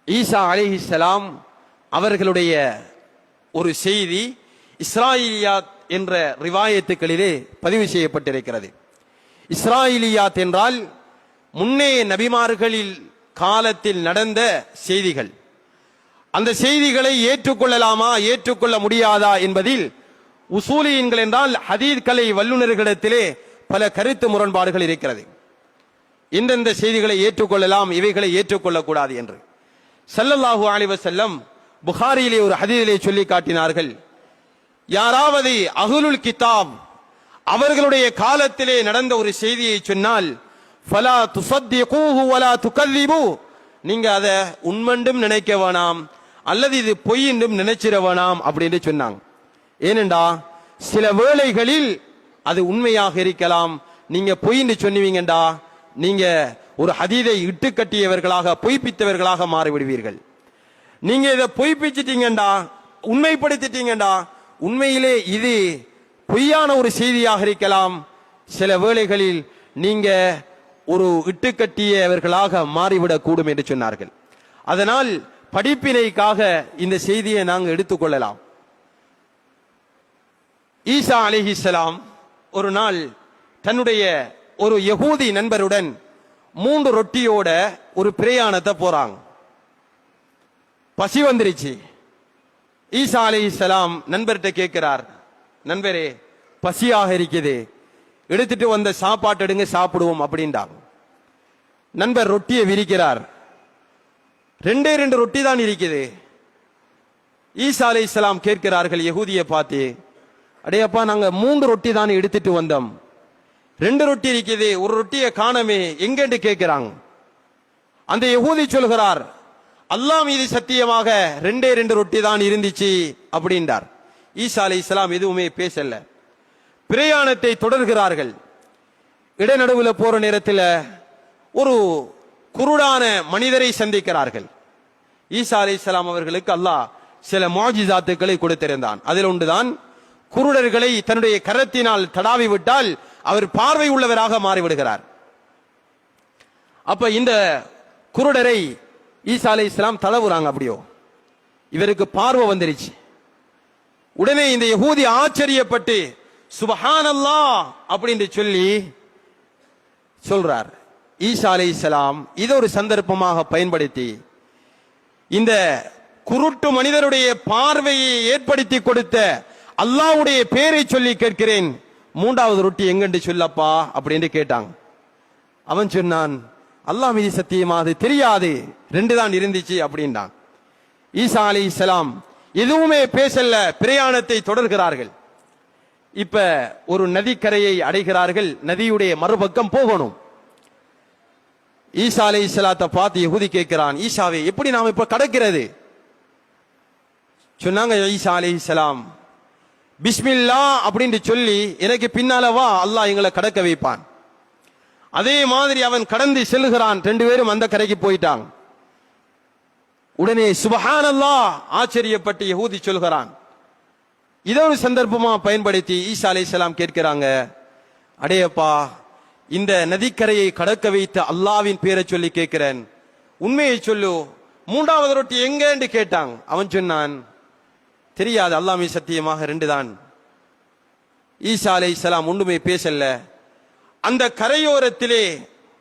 ஈசா அலைஹிஸ்ஸலாம் அவர்களுடைய ஒரு செய்தி இஸ்ராயிலியாத் என்ற ரிவாயத்துக்களிலே பதிவு செய்யப்பட்டிருக்கிறது. இஸ்ராயிலியாத் என்றால் முன்னைய நபிமார்களில் காலத்தில் நடந்த செய்திகள். அந்த செய்திகளை ஏற்றுக்கொள்ளலாமா ஏற்றுக்கொள்ள முடியாதா என்பதில் உசூலியன்கள் என்றால் ஹதீஸ் கலை வல்லுநர்களிடத்திலே பல கருத்து முரண்பாடுகள் இருக்கிறது. இந்தந்த செய்திகளை ஏற்றுக்கொள்ளலாம், இவைகளை ஏற்றுக்கொள்ளக்கூடாது என்று ஸல்லல்லாஹு அலைஹி வஸல்லம் புகாரியிலே ஒரு ஹதீஸிலே சொல்லி காட்டினார்கள். யாராவது அஹ்லுல் கிதாப் அவர்களுடைய காலத்திலே நடந்த ஒரு செய்தியை சொன்னால் ஃபலா துஸத்திகூஹு வலா துகல்லிபு, நீங்க அதை உண்மைண்டும் நினைக்க வேணாம் அல்லது இது பொய் என்றும் நினைச்சிட வேணாம் அப்படின்னு சொன்னாங்க. ஏனென்றா சில வேளைகளில் அது உண்மையாக இருக்கலாம், நீங்க பொய்ன்னு சொன்னீங்கடா நீங்க ஒரு ஹதீதை இட்டு கட்டியவர்களாக பொய்ப்பித்தவர்களாக மாறிவிடுவீர்கள். நீங்க இதை பொய்ப்பிச்சிட்டீங்கடா உண்மைப்படுத்திட்டீங்கடா உண்மையிலே இது பொய்யான ஒரு செய்தியாக இருக்கலாம், சில வேளைகளில் நீங்க ஒரு இட்டுக்கட்டியவர்களாக மாறிவிடக் கூடும் என்று சொன்னார்கள். அதனால் படிப்பினைக்காக இந்த செய்தியை நாங்கள் எடுத்துக்கொள்ளலாம். ஈசா அலைஹிஸ்ஸலாம் ஒரு நாள் தன்னுடைய ஒரு யகூதி நண்பருடன் 3 ரொட்டியோட ஒரு பிரயாணத்தை போறாங்க. பசி வந்துருச்சு. ஈசா அலைஹிஸ்ஸலாம் நண்பர்கிட்ட கேட்கிறார், நண்பரே பசியாக இருக்குது, எடுத்துட்டு வந்த சாப்பாட்டு எடுங்க சாப்பிடுவோம் அப்படின்றாங்க. நண்பர் ரொட்டியை விரிக்கிறார். 2 ரொட்டி தான் இருக்குது. ஈசா அலைஹிஸ்ஸலாம் கேட்கிறார்கள் யகூதியை பார்த்து, அடையப்பா நாங்க 3 ரொட்டி தான் எடுத்துட்டு வந்தோம், 2 ரொட்டி இருக்குது, ஒரு ரொட்டியை காணமே எங்கன்னு கேட்கிறாங்க. அந்த யகூதி சொல்கிறார், அல்லாஹ் மீது சத்தியமாக 2 ரொட்டி தான் இருந்துச்சு அப்படின்றார். ஈசா அலைஹிஸ்ஸலாம் எதுவுமே பேசல. பிரயாணத்தை தொடர்கிறார்கள். இடைநடுவில் போற நேரத்தில் ஒரு குருடான மனிதரை சந்திக்கிறார்கள். ஈசா அலைஹிஸ்ஸலாம் அவர்களுக்கு அல்லாஹ் சில முஅஜிசாத்துக்களை கொடுத்திருந்தான். அதில் ஒன்றுதான் குருடர்களை தன்னுடைய கரத்தினால் தடாவி விட்டால் அவர் பார்வை உள்ளவராக மாறிவிடுகிறார். அப்ப இந்த குருடரை ஈசா அலைஹிஸ்ஸலாம் தடவுறாங்க. அப்படியோ இவருக்கு பார்வை வந்துருச்சு. உடனே இந்த யகூதி ஆச்சரியப்பட்டு சுப்ஹானல்லாஹ் அப்படின்னு சொல்லி சொல்றார். ஈசா அலைஹிஸ்ஸலாம் இதை ஒரு சந்தர்ப்பமாக பயன்படுத்தி இந்த குருட்டு மனிதருடைய பார்வையை ஏற்படுத்தி கொடுத்த அல்லாஹ்வுடைய பேரை சொல்லி கேட்கிறேன், 3வது ரொட்டி எங்கன்னு சொல்லப்பா அப்படின்னு கேட்டாங்க. அவன் சொன்னான், அல்லாஹ் மீது சத்தியமா அது தெரியாது, 2 தான் இருந்துச்சு அப்படின்றான். ஈசா அலைஹிஸ்ஸலாம் எதுவுமே பேசல, பிரயாணத்தை தொடர்கிறார்கள். இப்ப ஒரு நதிக்கரையை அடைகிறார்கள். நதியுடைய மறுபக்கம் போகணும். ஈசா அலைஹிஸ்ஸலாத்தை பார்த்து யகூதி கேட்கிறான், ஈசாவே எப்படி நாம் இப்ப கடக்கிறது? சொன்னாங்க ஈசா அலைஹிஸ்ஸலாம், பிஸ்மில்லா அப்படின்னு சொல்லி எனக்கு பின்னால வா, அல்லாஹ் எங்களை கடக்க வைப்பான். அதே மாதிரி அவன் கடந்து செல்கிறான். 2 பேரும் அந்த கரைக்கு போயிட்டாங்க. உடனே சுப்ஹானல்லாஹ் ஆச்சரியப்பட்டு யகூதி சொல்கிறான். இதை ஒரு சந்தர்ப்பமா பயன்படுத்தி ஈசா அலைஹிஸ்ஸலாம் கேட்கிறாங்க, அடையப்பா இந்த நதிக்கரையை கடக்க வைத்த அல்லாஹ்வின் பேரை சொல்லி கேட்கிறேன், உண்மையை சொல்லு, 3வது ரொட்டி எங்கன்னு கேட்டாங்க. அவன் சொன்னான், தெரியாது, அல்லாஹ் மீது சத்தியமாக 2 தான். ஈசா அலைஹிஸ்ஸலாம் ஒன்றுமே பேசல. அந்த கரையோரத்திலே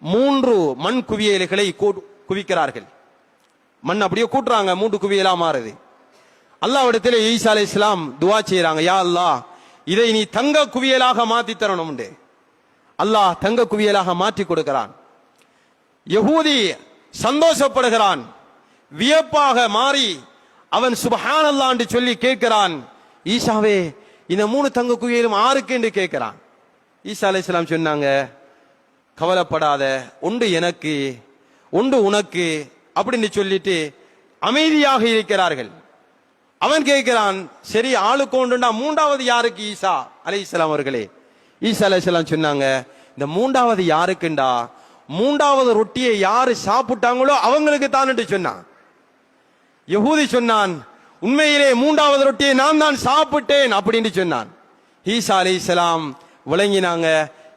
3 மண் குவியல்களை குவிக்கிறார்கள். மண் அப்படியே கூட்டுறாங்க, 3 குவியலா மாறுது. அல்லாஹ்விடத்திலே ஈசா அலைஹிஸ்ஸலாம் துஆ செய்றாங்க, யா அல்லாஹ் இதை நீ தங்க குவியலாக மாத்தி தரணும். அல்லாஹ் தங்க குவியலாக மாற்றி கொடுக்கிறான். யகூதி சந்தோஷப்படுகிறான். வியப்பாக மாறி அவன் சுப்ஹானல்லாஹ் என்று சொல்லி கேட்கிறான், ஈசாவே இந்த 3 தங்க குவியலும் ஆருக்கு என்று கேட்கிறான். ஈசா அலைஹிஸ்ஸலாம் சொன்னாங்க, கவலைப்படாத, ஒன்று எனக்கு ஒன்று உனக்கு அப்படின்னு சொல்லிட்டு அமைதியாக இருக்கிறார்கள். அவன் கேட்கிறான், சரி ஆளுக்கு ஒன்றுண்டா 3வது யாருக்கு ஈசா அலைஹிஸ்ஸலாம் அவர்களே? ஈசா அலைஹிஸ்ஸலாம் சொன்னாங்க, இந்த 3வது யாருக்குண்டா, 3வது ரொட்டியை யாரு சாப்பிட்டாங்களோ அவங்களுக்கு தான் என்று சொன்னான். யகூதி சொன்னான், உண்மையிலே 3வது ரொட்டியை நான் தான் சாப்பிட்டேன் அப்படின்னு சொன்னான். ஈசா அலைஹிஸ்ஸலாம் விளங்கினாங்க,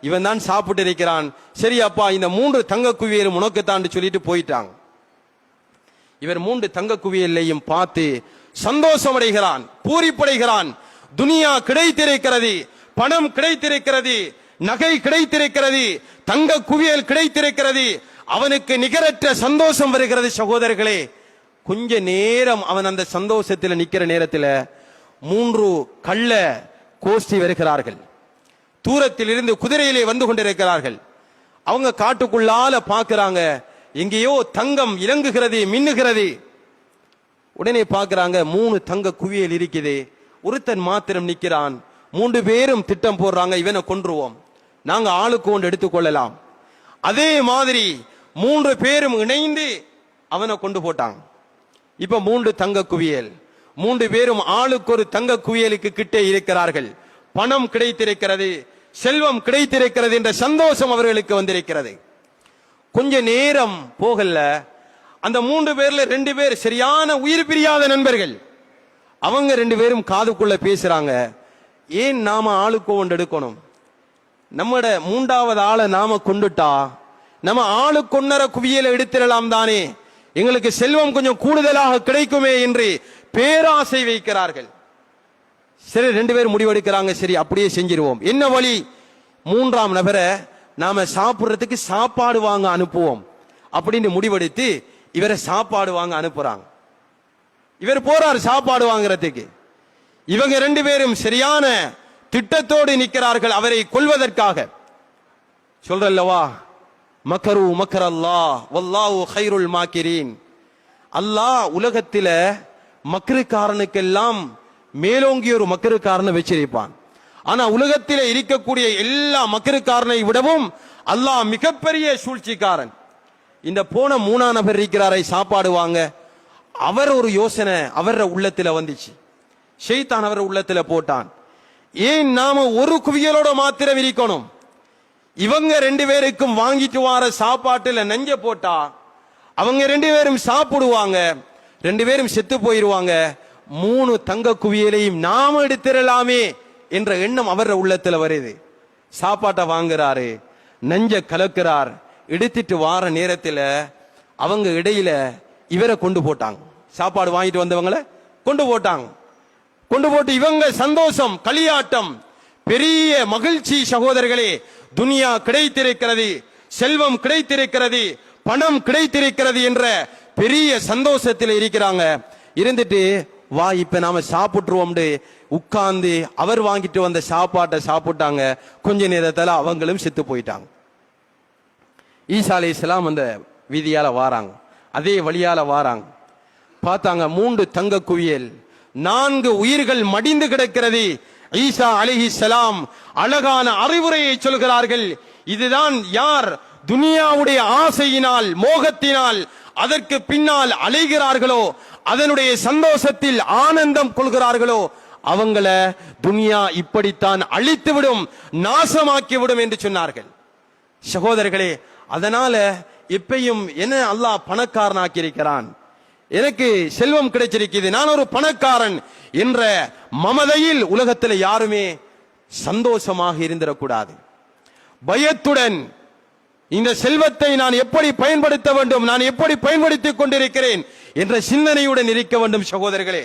இவன் தான் சாப்பிட்டு இருக்கிறான், சரி அப்பா இந்த 3 தங்க குவியலும் உனக்குத்தான் சொல்லிட்டு போயிட்டாங்க. இவர் 3 தங்க குவியலையும் பார்த்து சந்தோஷம் அடைகிறான், பூரிப்படைகிறான். துனியா கிடைத்திருக்கிறது, பணம் கிடைத்திருக்கிறது, நகை கிடைத்திருக்கிறது, தங்க குவியல் கிடைத்திருக்கிறது. அவனுக்கு நிகரற்ற சந்தோஷம் வருகிறது. சகோதரர்களே, கொஞ்ச நேரம் அவன் அந்த சந்தோஷத்தில் நிக்கிற நேரத்தில் 3 கள்ள கோஷ்டி வருகிறார்கள். தூரத்தில் இருந்து குதிரையிலே வந்து கொண்டிருக்கிறார்கள். அவங்க காட்டுக்குள்ளால பார்க்கிறாங்க, எங்கேயோ தங்கம் இறங்குகிறது, மின்னுகிறது. உடனே பார்க்கிறாங்க 3 தங்க குவியல் இருக்குது, ஒருத்தன் மாத்திரம் நிக்கிறான். 3 பேரும் திட்டம் போடுறாங்க, இவனை கொன்றுவோம், நாங்க ஆளுக்கு ஒன்று எடுத்துக்கொள்ளலாம். அதே மாதிரி 3 பேரும் இணைந்து அவனை கொண்டு போட்டாங்க. இப்ப 3 தங்க குவியல், 3 பேரும் ஆளுக்கு ஒரு தங்க குவியலுக்கு கிட்டே இருக்கிறார்கள். பணம் கிடைத்திருக்கிறது, செல்வம் கிடைத்திருக்கிறது என்ற சந்தோஷம் அவர்களுக்கு வந்திருக்கிறது. கொஞ்ச நேரம் போகல, அந்த 3 பேர்ல 2 பேர் சரியான உயிர் பிரியாத நண்பர்கள். அவங்க 2 பேரும் காதுக்குள்ள பேசுறாங்க, ஏன் நாம ஆளுக்கு ஒன்று எடுக்கணும், நம்மட 3வது ஆளை நாம கொண்டுட்டா நம்ம ஆளுக்கு 1.5 குவியலை எடுத்திடலாம் தானே, எங்களுக்கு செல்வம் கொஞ்சம் கூடுதலாக கிடைக்குமே என்று பேராசை வைக்கிறார்கள். சரி, 2 பேர் முடிவெடுக்கிறாங்க, சரி அப்படியே செஞ்சிருவோம். என்ன வழி, 3ஆம் நபரை நாம சாப்பிடுறதுக்கு சாப்பாடு வாங்க அனுப்புவோம் அப்படின்னு முடிவெடுத்து இவரை சாப்பாடு வாங்க அனுப்புறாங்க. இவர் போறார் சாப்பாடு வாங்குறதுக்கு. இவங்க 2 பேரும் சரியான திட்டத்தோடு நிற்கிறார்கள் அவரை கொல்வதற்காக. சொல்றல்லவா, மக்கரு மக்கர் அல்லாஹ் வல்லாஹு கைருல் மாக்கிரீன். அல்லாஹ் உலகத்தில மக்கருக்காரனுக்கெல்லாம் மேலோங்கி ஒரு மக்கருக்காரனை வச்சிருப்பான். ஆனா உலகத்திலே இருக்கக்கூடிய எல்லா மக்கருக்காரனை விடவும் அல்லாஹ் மிகப்பெரிய சூழ்ச்சிக்காரன். இந்த போன 3ஆம் நபர் இருக்கிறாரை சாப்பாடு வாங்க, அவர் ஒரு யோசனை அவர உள்ளத்துல வந்துச்சு. ஷைத்தான் அவர் உள்ளத்துல போட்டான், ஏன் நாம ஒரு குவியலோட மாத்திரம் இருக்கணும், இவங்க 2 பேருக்கும் வாங்கிட்டு வர சாப்பாட்டுல நஞ்ச போட்டா அவங்க 2 பேரும் சாப்பிடுவாங்க, 2 பேரும் செத்து போயிருவாங்க, 3 தங்க குவியலையும் நாம எடுத்துடலாமே என்ற எண்ணம் அவர உள்ளத்துல வருது. சாப்பாட்டை வாங்குறாரு, நஞ்ச கலக்கிறார். எடுத்துட்டு வார நேரத்தில் அவங்க இடையில இவரை கொண்டு போட்டாங்க. சாப்பாடு வாங்கிட்டு வந்தவங்களை கொண்டு போட்டாங்க. கொண்டு போட்டு இவங்க சந்தோஷம், களியாட்டம், பெரிய மகிழ்ச்சி. சகோதரர்களே, துனியா கிடைத்திருக்கிறது, செல்வம் கிடைத்திருக்கிறது, பணம் கிடைத்திருக்கிறது என்ற பெரிய சந்தோஷத்தில் இருக்கிறாங்க. இருந்துட்டு வா இப்ப நாம சாப்பிட்டுருவோம்னு உட்கார்ந்து அவர் வாங்கிட்டு வந்த சாப்பாட்டை சாப்பிட்டாங்க. கொஞ்ச நேரத்துல அவங்களும் செத்து போயிட்டாங்க. ஈசா அலைஹிஸ்ஸலாம் அந்த வீதியால வாராங்க, அதே வழியால வாராங்க. பார்த்தாங்க 3 தங்க குவியல், 4 உயிர்கள் மடிந்து கிடக்கிறது. ஈசா அலைஹிஸ்ஸலாம் அழகான அறிவுரையை சொல்கிறார்கள். இதுதான் யார் துனியாவுடைய ஆசையினால் மோகத்தினால் அதற்கு பின்னால் அலைகிறார்களோ, அதனுடைய சந்தோஷத்தில் ஆனந்தம் கொள்கிறார்களோ, அவங்கள துனியா இப்படித்தான் அழித்துவிடும், நாசமாக்கிவிடும் என்று சொன்னார்கள். சகோதரர்களே, அதனால எப்பையும் என்ன அல்லாஹ் பணக்காரனாக்கி இருக்கிறான், எனக்கு செல்வம் கிடைச்சிருக்கிறது, நான் ஒரு பணக்காரன் என்ற மமதையில் உலகத்தில் யாருமே சந்தோஷமாக இருந்திடக்கூடாது. பயத்துடன் இந்த செல்வத்தை நான் எப்படி பயன்படுத்த வேண்டும், நான் எப்படி பயன்படுத்திக் கொண்டிருக்கிறேன் என்ற சிந்தனையுடன் இருக்க வேண்டும். சகோதரர்களே,